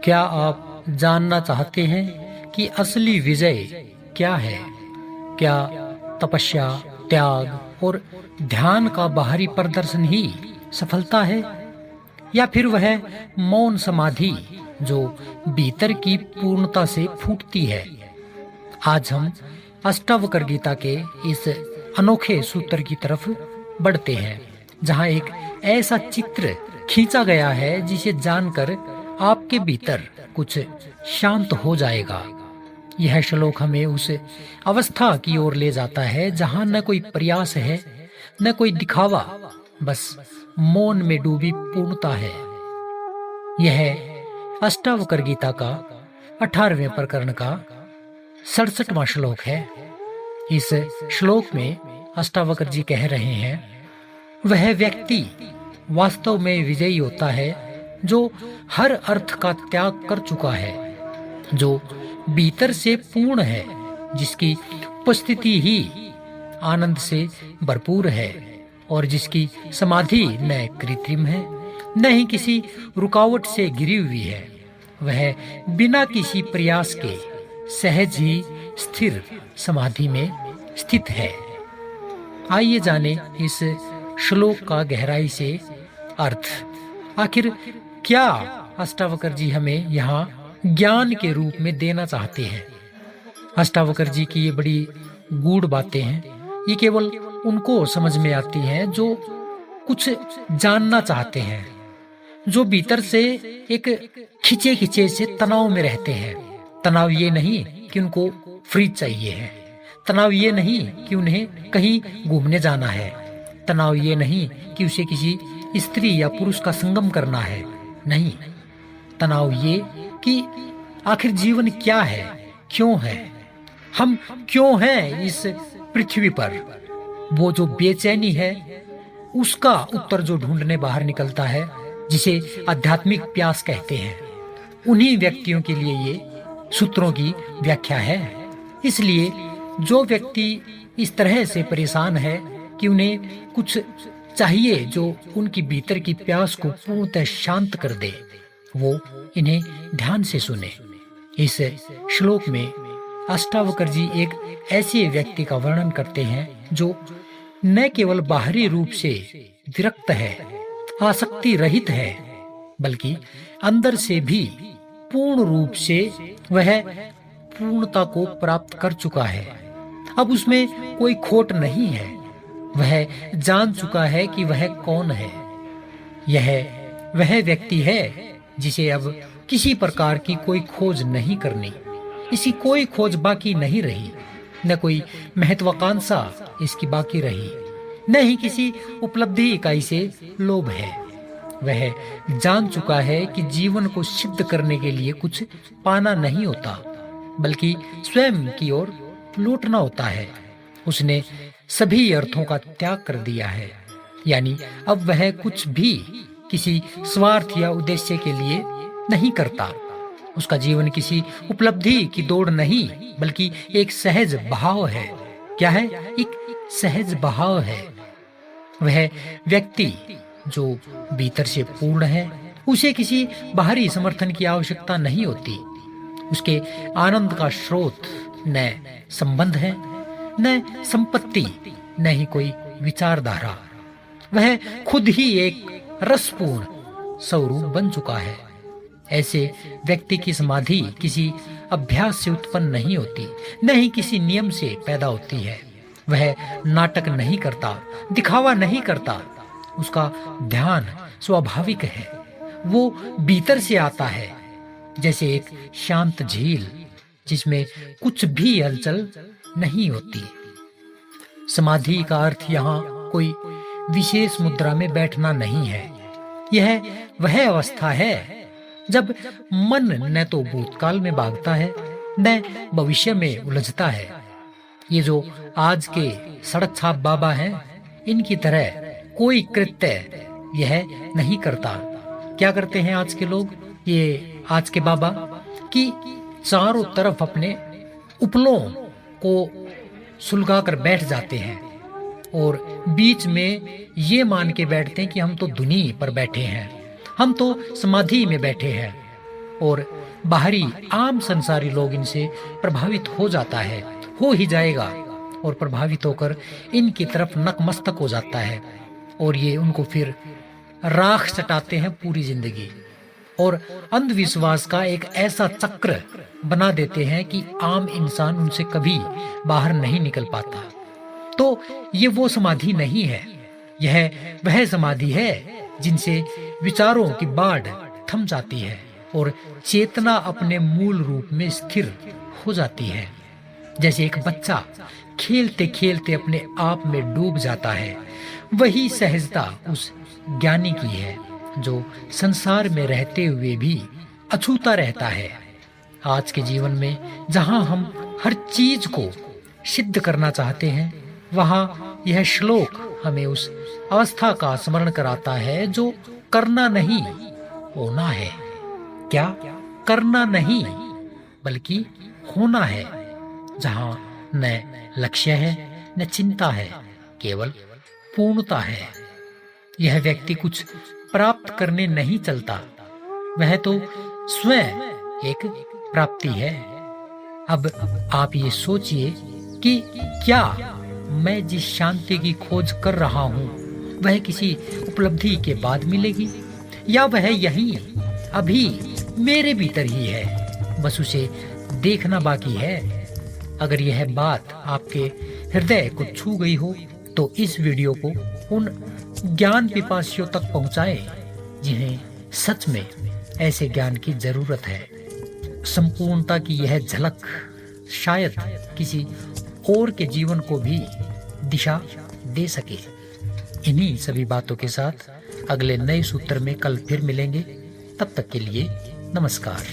क्या आप जानना चाहते हैं कि असली विजय क्या है? क्या तपस्या, त्याग और ध्यान का बाहरी प्रदर्शन ही सफलता है, या फिर वह मौन समाधि जो भीतर की पूर्णता से फूटती है? आज हम अष्टावक्र गीता के इस अनोखे सूत्र की तरफ बढ़ते हैं, जहां एक ऐसा चित्र खींचा गया है जिसे जानकर आपके भीतर कुछ शांत हो जाएगा। यह श्लोक हमें उस अवस्था की ओर ले जाता है जहां न कोई प्रयास है, न कोई दिखावा, बस मौन में डूबी पूर्णता है। यह अष्टावक्र गीता का 18वें प्रकरण का 67वां श्लोक है। इस श्लोक में अष्टावक्र जी कह रहे हैं, वह व्यक्ति वास्तव में विजयी होता है जो हर अर्थ का त्याग कर चुका है, जो भीतर से पूर्ण है, जिसकी उपस्थिति ही आनंद से भरपूर है और जिसकी समाधि न कृत्रिम है न ही किसी रुकावट से घिरी हुई है। वह बिना किसी प्रयास के सहज ही स्थिर समाधि में स्थित है। आइए जाने इस श्लोक का गहराई से अर्थ। आखिर क्या अष्टावक्र जी हमें यहाँ ज्ञान के रूप में देना चाहते हैं? अष्टावक्र जी की ये बड़ी गूढ़ बातें हैं। ये केवल उनको समझ में आती हैं जो कुछ जानना चाहते हैं, जो भीतर से एक खिंचे खिंचे से तनाव में रहते हैं। तनाव ये नहीं कि उनको फ्रीज चाहिए है, तनाव ये नहीं कि उन्हें कहीं घूमने जाना है, तनाव ये नहीं कि उसे किसी स्त्री या पुरुष का संगम करना है, नहीं। तनाव ये कि आखिर जीवन क्या है, क्यों है, हम क्यों हैं इस पृथ्वी पर। वो जो बेचैनी है उसका उत्तर जो ढूंढने बाहर निकलता है, जिसे आध्यात्मिक प्यास कहते हैं, उन्हीं व्यक्तियों के लिए ये सूत्रों की व्याख्या है। इसलिए जो व्यक्ति इस तरह से परेशान है कि उन्हें कुछ चाहिए जो उनकी भीतर की प्यास को पूर्णतः शांत कर दे, वो इन्हें ध्यान से सुने। इस श्लोक में अष्टावक्र जी एक ऐसे व्यक्ति का वर्णन करते हैं जो न केवल बाहरी रूप से विरक्त है, आसक्ति रहित है, बल्कि अंदर से भी पूर्ण रूप से वह पूर्णता को प्राप्त कर चुका है। अब उसमें कोई खोट नहीं है। वह जान चुका है कि वह कौन है। यह वह व्यक्ति है जिसे अब किसी प्रकार की कोई खोज नहीं करनी, इसकी कोई खोज बाकी नहीं रही, न कोई महत्वाकांक्षा इसकी बाकी रही, न ही किसी उपलब्धि इकाई से लोभ है। वह जान चुका है कि जीवन को सिद्ध करने के लिए कुछ पाना नहीं होता, बल्कि स्वयं की ओर लौटना होता है। उसने सभी अर्थों का त्याग कर दिया है, यानी अब वह कुछ भी किसी स्वार्थ या उद्देश्य के लिए नहीं करता। उसका जीवन किसी उपलब्धि की दौड़ नहीं, बल्कि एक सहज बहाव है। क्या है? एक सहज बहाव है। वह व्यक्ति जो भीतर से पूर्ण है, उसे किसी बाहरी समर्थन की आवश्यकता नहीं होती। उसके आनंद का स्रोत न संबंध है, न संपत्ति, न ही कोई विचारधारा। वह खुद ही एक रसपूर्ण स्वरूप बन चुका है। ऐसे व्यक्ति की समाधि किसी अभ्यास से उत्पन्न नहीं होती, न ही किसी नियम से पैदा होती है। वह नाटक नहीं करता, दिखावा नहीं करता। उसका ध्यान स्वाभाविक है। वो भीतर से आता है, जैसे एक शांत झील जिसमें कुछ भी हलचल नहीं होती। समाधि का अर्थ यहाँ कोई विशेष मुद्रा में बैठना नहीं है। यह वह अवस्था है जब मन न तो भूतकाल में भागता है, न भविष्य में उलझता है। ये जो आज के सड़क छाप बाबा हैं, इनकी तरह कोई कृत्य यह नहीं करता। क्या करते हैं आज के लोग, ये आज के बाबा, कि चारों तरफ अपने उपलों को सुलगा कर बैठ जाते हैं और बीच में ये मान के बैठते हैं कि हम तो धुनी पर बैठे हैं, हम तो समाधि में बैठे हैं। और बाहरी आम संसारी लोग इनसे प्रभावित हो जाता है, हो ही जाएगा, और प्रभावित होकर इनकी तरफ नतमस्तक हो जाता है, और ये उनको फिर राख चटाते हैं पूरी जिंदगी, और अंधविश्वास का एक ऐसा चक्र बना देते हैं कि आम इंसान उनसे कभी बाहर नहीं निकल पाता। तो ये वो समाधि नहीं है, यह वह समाधि है जिनसे विचारों की बाढ़ थम जाती है और चेतना अपने मूल रूप में स्थिर हो जाती है। जैसे एक बच्चा खेलते खेलते अपने आप में डूब जाता है, वही सहजता उस ज्ञानी की है जो संसार में रहते हुए भी अछूता रहता है। आज के जीवन में जहां हम हर चीज को सिद्ध करना चाहते हैं, वहां यह श्लोक हमें उस अवस्था का स्मरण कराता है जो करना नहीं, होना है। क्या करना नहीं बल्कि होना है, जहां न लक्ष्य है न चिंता है, केवल पूर्णता है। यह व्यक्ति कुछ प्राप्त करने नहीं चलता, वह तो स्वयं एक प्राप्ति है। अब आप ये सोचिए कि क्या मैं जिस शांति की खोज कर रहा हूं वह किसी उपलब्धि के बाद मिलेगी, या वह यहीं अभी मेरे भीतर ही है, बस उसे देखना बाकी है। अगर यह बात आपके हृदय को छू गई हो तो इस वीडियो को उन ज्ञान पिपासियों तक पहुंचाएं जिन्हें सच में ऐसे ज्ञान की जरूरत है। संपूर्णता की यह झलक शायद किसी और के जीवन को भी दिशा दे सके। इन्हीं सभी बातों के साथ अगले नए सूत्र में कल फिर मिलेंगे। तब तक के लिए नमस्कार।